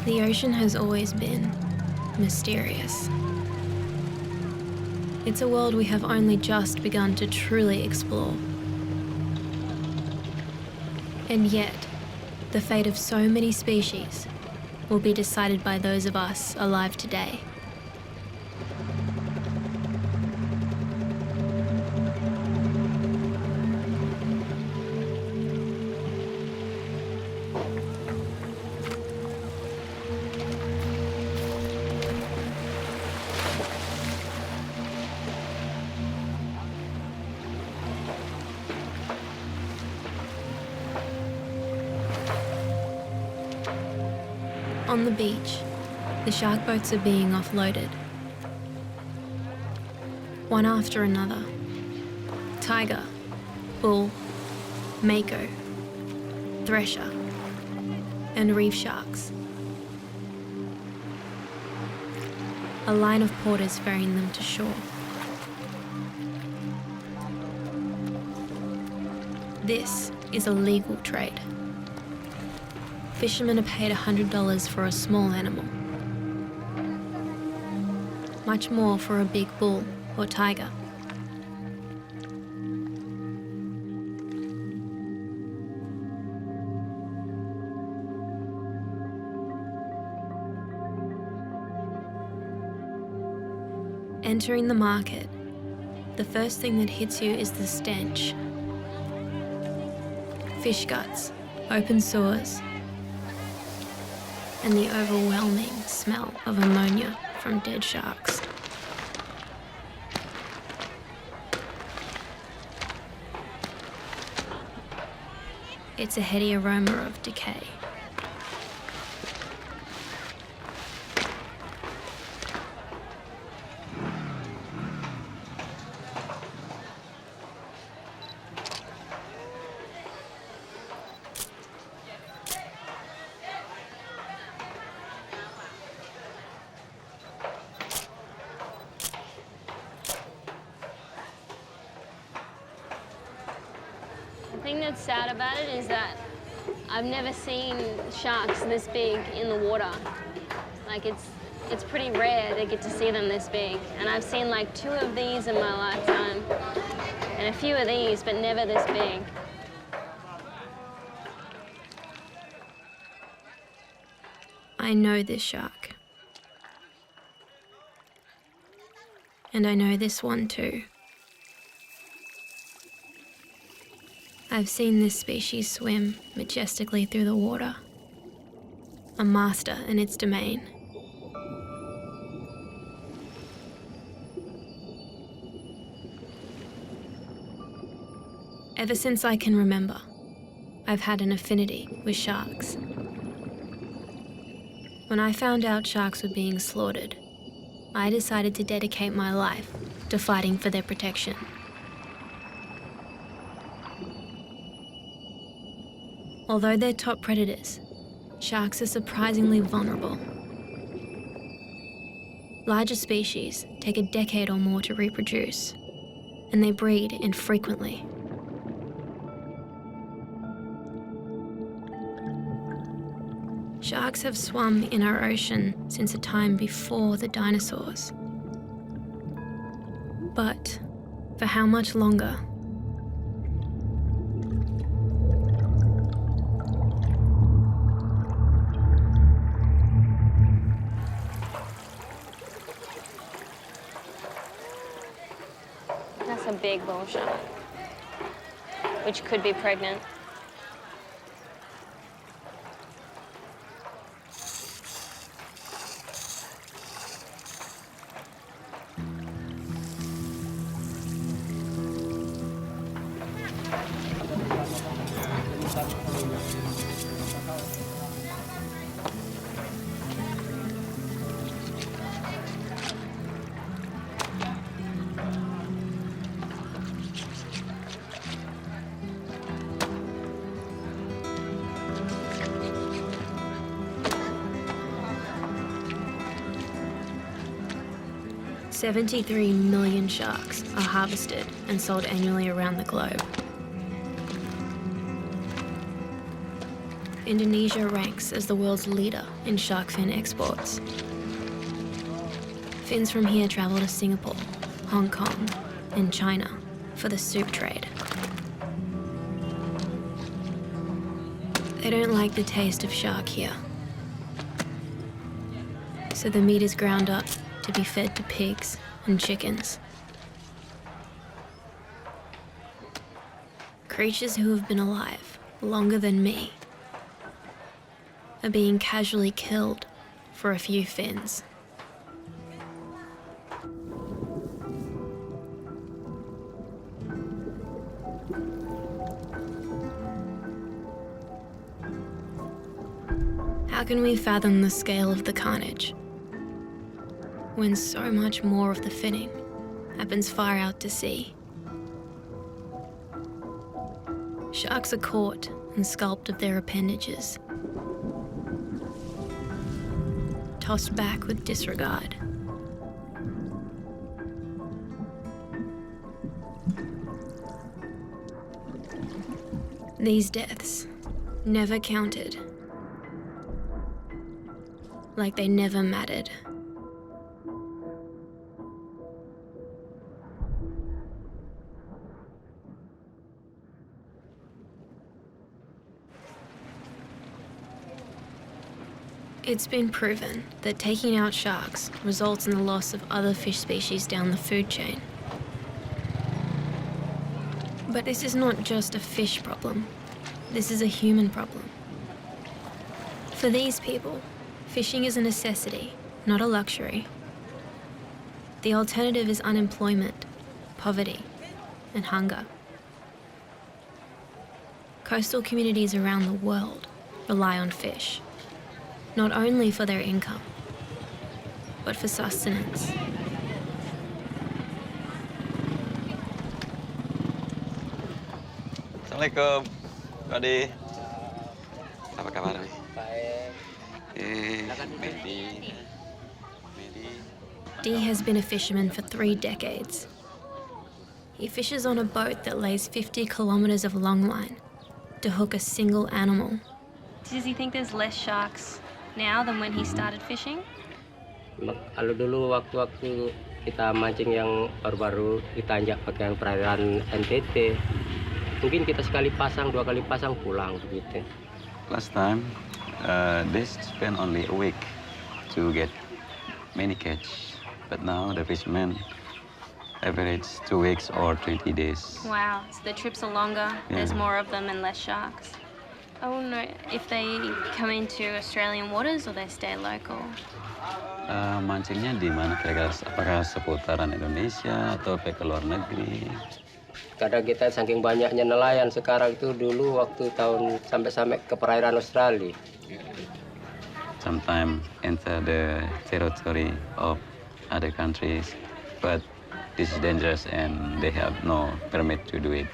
The ocean has always been mysterious. It's a world we have only just begun to truly explore. And yet, the fate of so many species will be decided by those of us alive today. On the beach, the shark boats are being offloaded. One after another. Tiger, bull, mako, thresher, and reef sharks. A line of porters ferrying them to shore. This is a legal trade. Fishermen are paid $100 for a small animal. Much more for a big bull or tiger. Entering the market, the first thing that hits you is the stench. Fish guts, open sores, and the overwhelming smell of ammonia from dead sharks. It's a heady aroma of decay. The thing that's sad about it is that I've never seen sharks this big in the water. Like it's pretty rare to get to see them this big. And I've seen like 2 of these in my lifetime and a few of these, but never this big. I know this shark. And I know this one too. I've seen this species swim majestically through the water, a master in its domain. Ever since I can remember, I've had an affinity with sharks. When I found out sharks were being slaughtered, I decided to dedicate my life to fighting for their protection. Although they're top predators, sharks are surprisingly vulnerable. Larger species take a decade or more to reproduce, and they breed infrequently. Sharks have swum in our ocean since a time before the dinosaurs. But for how much longer? That's a big bull shark, which could be pregnant. $73 million sharks are harvested and sold annually around the globe. Indonesia ranks as the world's leader in shark fin exports. Fins from here travel to Singapore, Hong Kong, and China for the soup trade. They don't like the taste of shark here, so the meat is ground up to be fed to pigs and chickens. Creatures who have been alive longer than me are being casually killed for a few fins. How can we fathom the scale of the carnage when so much more of the finning happens far out to sea? Sharks are caught and sculpted of their appendages, tossed back with disregard. These deaths never counted, like they never mattered. It's been proven that taking out sharks results in the loss of other fish species down the food chain. But this is not just a fish problem. This is a human problem. For these people, fishing is a necessity, not a luxury. The alternative is unemployment, poverty, and hunger. Coastal communities around the world rely on fish, not only for their income, but for sustenance. Assalamualaikum, Adi. Apa kabar nih? Baik. Dee has been a fisherman for 3 decades. He fishes on a boat that lays 50 kilometres of longline to hook a single animal. Does he think there's less sharks now than when he started fishing? Kalau dulu waktu-waktu kita mancing yang baru-baru ditanjak pakai perairan NTT, mungkin kita sekali pasang, 2 kali pasang pulang begitu. Last time, they spent only a week to get many catch, but now the fishermen average 2 weeks or 20 days. Wow, so the trips are longer, there's more of them and less sharks. I want to know if they come into Australian waters or they stay local. Mancingnya di mana kira-kira? Apakah seputaran Indonesia atau ke luar negeri? Kadang kita saking banyaknya nelayan sekarang itu dulu waktu tahun sampai ke perairan Australia. Sometimes enter the territory of other countries, but this is dangerous and they have no permit to do it.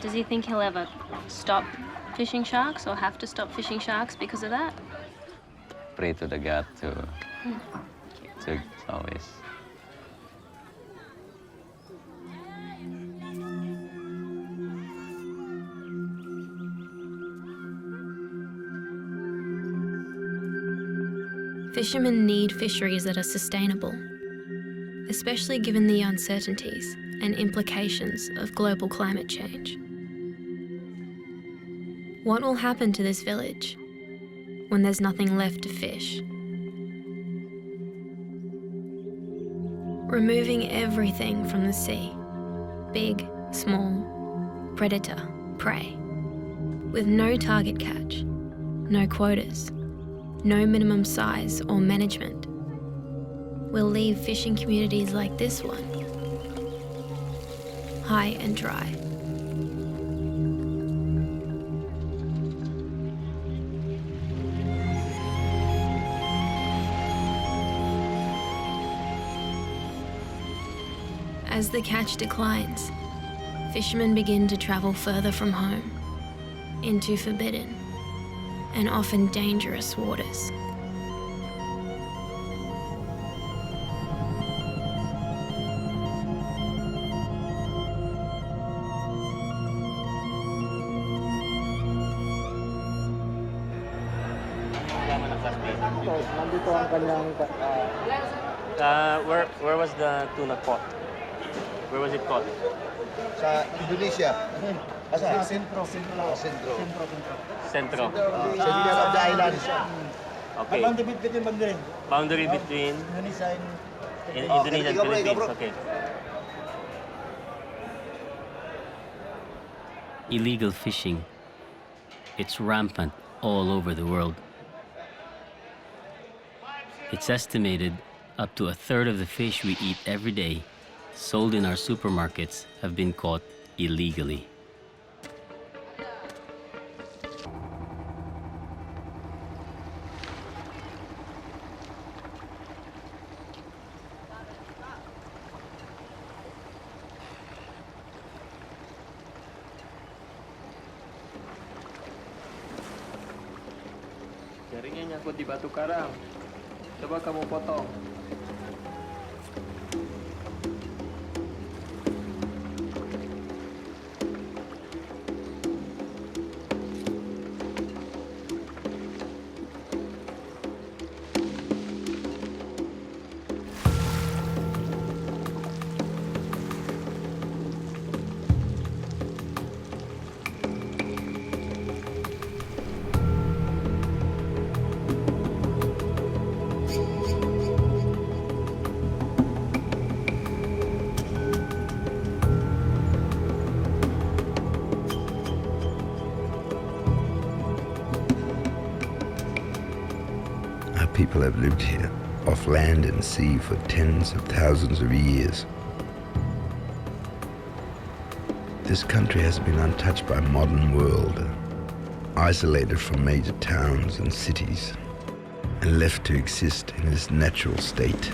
Does he think he'll ever stop fishing sharks or have to stop fishing sharks because of that? Pray to the God to always. Fishermen need fisheries that are sustainable, especially given the uncertainties and implications of global climate change. What will happen to this village when there's nothing left to fish? Removing everything from the sea, big, small, predator, prey, with no target catch, no quotas, no minimum size or management, will leave fishing communities like this one high and dry. As the catch declines, fishermen begin to travel further from home, into forbidden and often dangerous waters. Nandito ang kanyang Where was the tuna caught? Where was it caught? Sa Indonesia. Asa? Sentro. Centro. Center of the islands. Okay. Between Mandarin. Boundary between Indonesia and Indonesia and ikaw, bro, Philippines. Okay. Illegal fishing. It's rampant all over the world. It's estimated up to a third of the fish we eat every day, sold in our supermarkets, have been caught illegally. Jaringnya nyangkut di batu karang. Coba kamu potong. Our people have lived here, off land and sea, for tens of thousands of years. This country has been untouched by a modern world, isolated from major towns and cities, and left to exist in its natural state.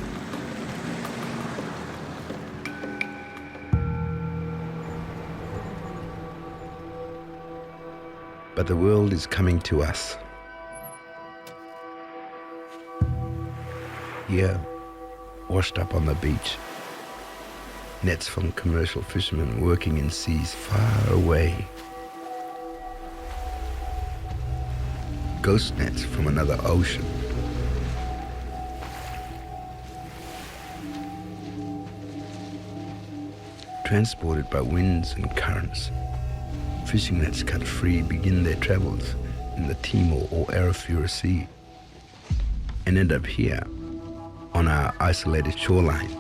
But the world is coming to us. Here, washed up on the beach, nets from commercial fishermen working in seas far away. Ghost nets from another ocean. Transported by winds and currents, fishing nets cut free begin their travels in the Timor or Arafura Sea and end up here on our isolated shoreline.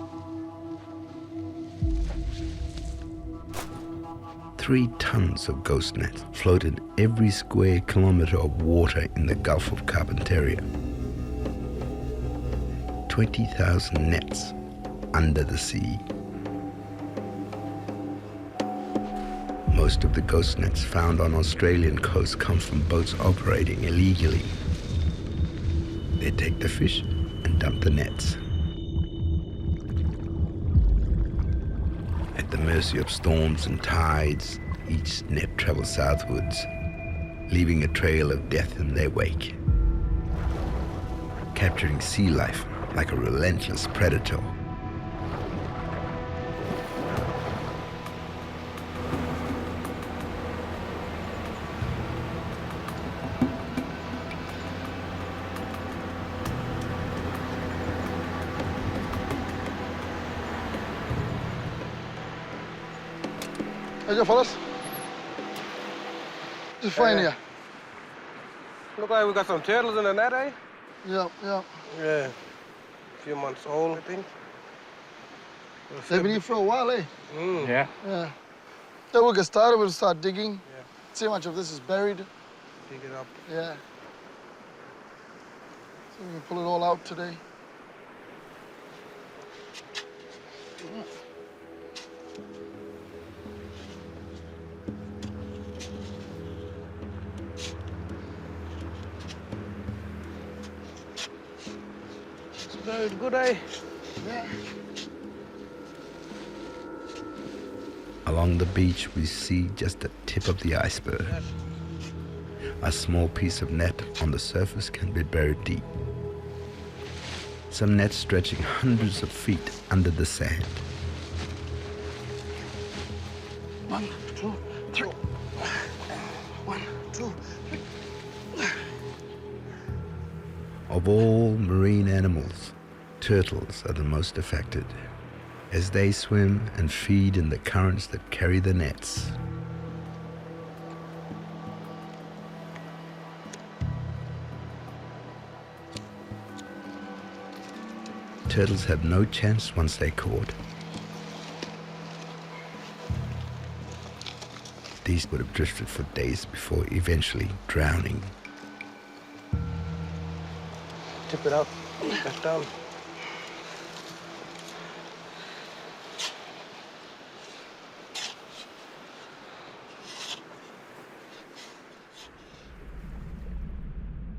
3 tons of ghost nets floated every square kilometer of water in the Gulf of Carpentaria. 20,000 nets under the sea. Most of the ghost nets found on Australian coast come from boats operating illegally. They take the fish and dump the nets. At the mercy of storms and tides, each net travels southwards, leaving a trail of death in their wake, capturing sea life like a relentless predator. How's your fellas? Just fine here. Look like we got some turtles in the net, eh? Yeah. Yeah. A few months old, I think. They've been here for a while, eh? Yeah. Yeah. Then we'll get started, we'll start digging. Yeah. See how much of this is buried. Dig it up. Yeah. So we can pull it all out today. It's very good, eh? Yeah. Along the beach, we see just the tip of the iceberg. A small piece of net on the surface can be buried deep. Some nets stretching hundreds of feet under the sand. 1, 2, 3. 1, 2, 3. Of all marine animals, turtles are the most affected, as they swim and feed in the currents that carry the nets. Turtles have no chance once they're caught. These would have drifted for days before eventually drowning. Tip it out. Back down.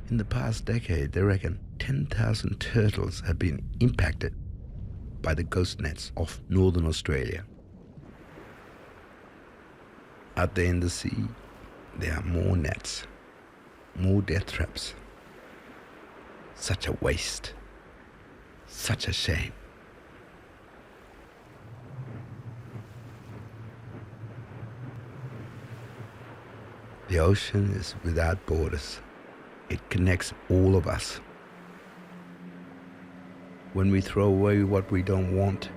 In the past decade, they reckon 10,000 turtles have been impacted by the ghost nets off northern Australia. Out there in the sea, there are more nets, more death traps. Such a waste, such a shame. The ocean is without borders. It connects all of us. When we throw away what we don't want,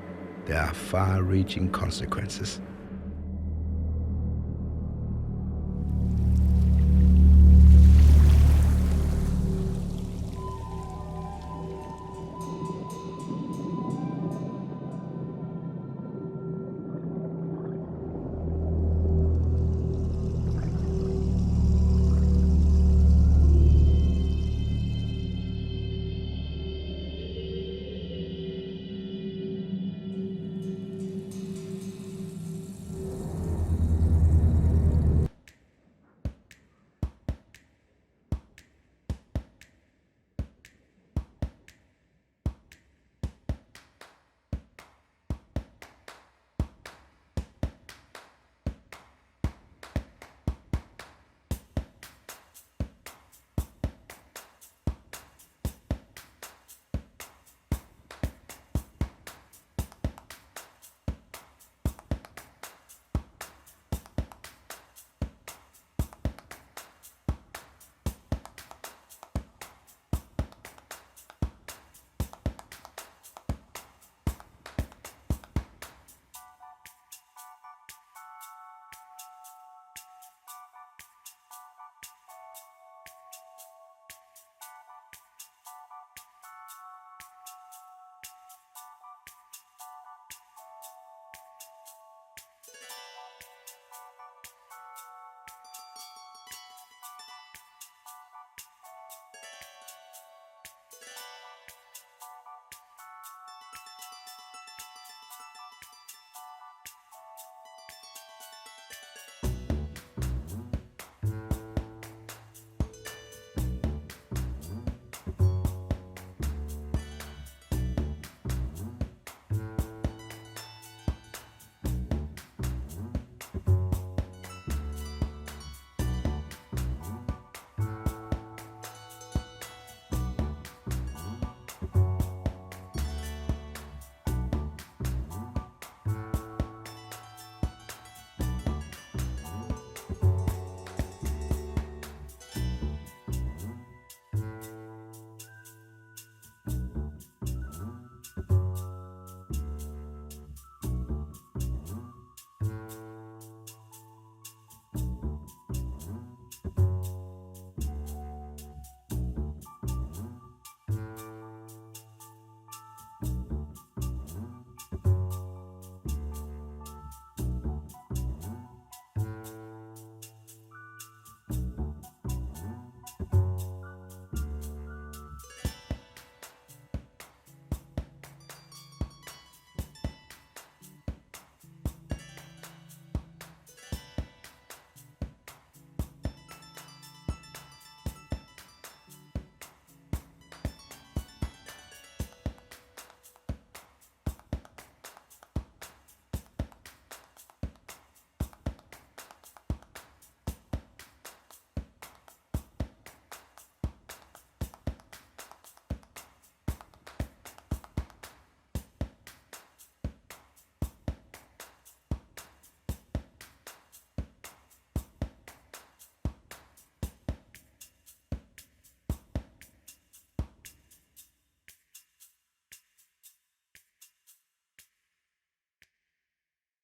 there are far-reaching consequences.